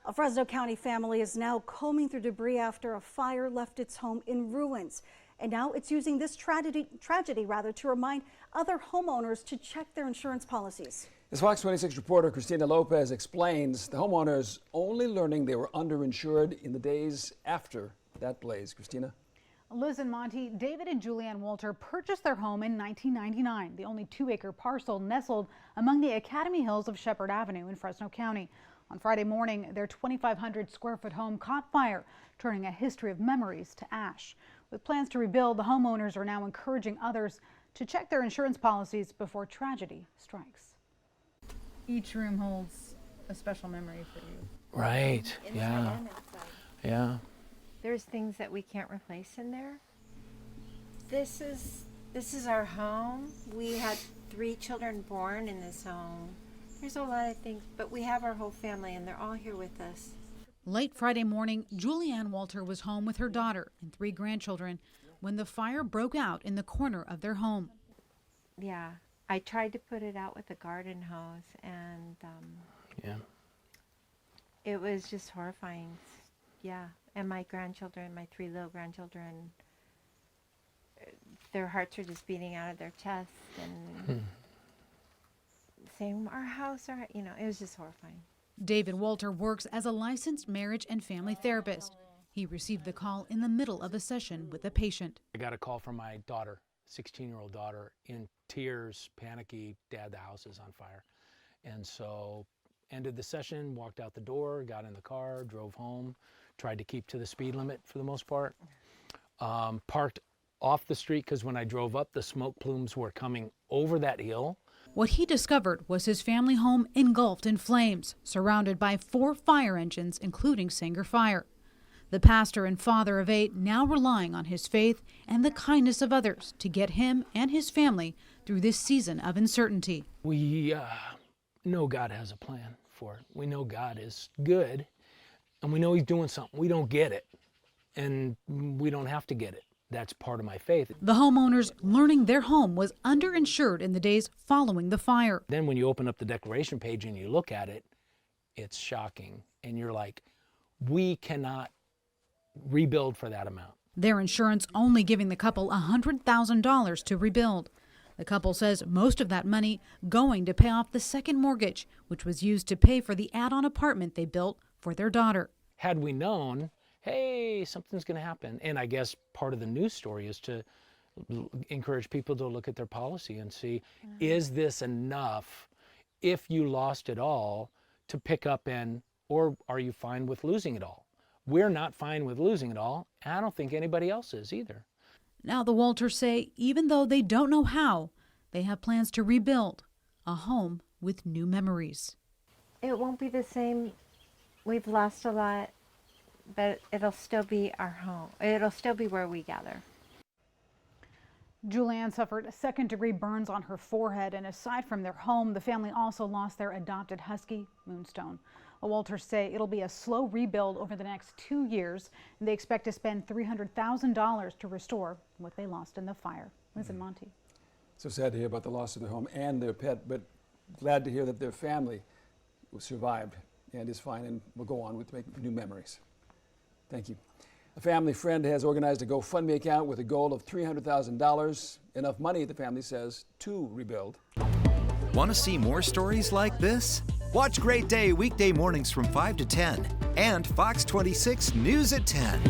A Fresno County family is now combing through debris after a fire left its home in ruins. And now it's using this tragedy to remind other homeowners to check their insurance policies. As Fox 26 reporter Christina Lopez explains, the homeowners only learning they were underinsured in the days after that blaze. Christina? Liz and Monty, David and Julianne Wolter purchased their home in 1999, the only 2-acre parcel nestled among the Academy Hills of Shepherd Avenue in Fresno County. On Friday morning, their 2,500 square foot home caught fire, turning a history of memories to ash. With plans to rebuild, the homeowners are now encouraging others to check their insurance policies before tragedy strikes. Each room holds a special memory for you. Right, yeah. Yeah. There's things that we can't replace in there. This is our home. We had 3 children born in this home. There's a lot of things, but we have our whole family and they're all here with us. Late Friday morning, Julianne Wolter was home with her daughter and 3 grandchildren when the fire broke out in the corner of their home. Yeah, I tried to put it out with a garden hose and it was just horrifying. Yeah, and my grandchildren, my 3 little grandchildren, their hearts are just beating out of their chests and saying, our house, it was just horrifying. David Wolter works as a licensed marriage and family therapist. He received the call in the middle of a session with a patient. I got a call from my daughter, 16-year-old daughter, in tears, panicky, Dad, the house is on fire. And so ended the session, walked out the door, got in the car, drove home, tried to keep to the speed limit for the most part. Parked off the street because when I drove up, the smoke plumes were coming over that hill. What he discovered was his family home engulfed in flames, surrounded by 4 fire engines, including Sanger Fire. The pastor and father of 8 now relying on his faith and the kindness of others to get him and his family through this season of uncertainty. We know God has a plan for it. We know God is good, and we know He's doing something. We don't get it, and we don't have to get it. That's part of my faith. The homeowners learning their home was underinsured in the days following the fire. Then when you open up the declaration page and you look at it, it's shocking. And you're like, we cannot rebuild for that amount. Their insurance only giving the couple $100,000 to rebuild. The couple says most of that money going to pay off the second mortgage, which was used to pay for the add-on apartment they built for their daughter. Had we known, hey, something's going to happen. And I guess part of the news story is to encourage people to look at their policy and see, is this enough if you lost it all to pick up or are you fine with losing it all? We're not fine with losing it all. And I don't think anybody else is either. Now the Wolters say even though they don't know how, they have plans to rebuild a home with new memories. It won't be the same. We've lost a lot, but it'll still be our home. It'll still be where we gather. Julianne suffered 2nd-degree burns on her forehead, and aside from their home, the family also lost their adopted husky, Moonstone. The Wolters say it'll be a slow rebuild over the next 2 years, and they expect to spend $300,000 to restore what they lost in the fire. Liz and Monty. So sad to hear about the loss of their home and their pet, but glad to hear that their family survived and is fine and will go on with making new memories. Thank you. A family friend has organized a GoFundMe account with a goal of $300,000, enough money, the family says, to rebuild. Want to see more stories like this? Watch Great Day weekday mornings from 5 to 10 and Fox 26 News at 10.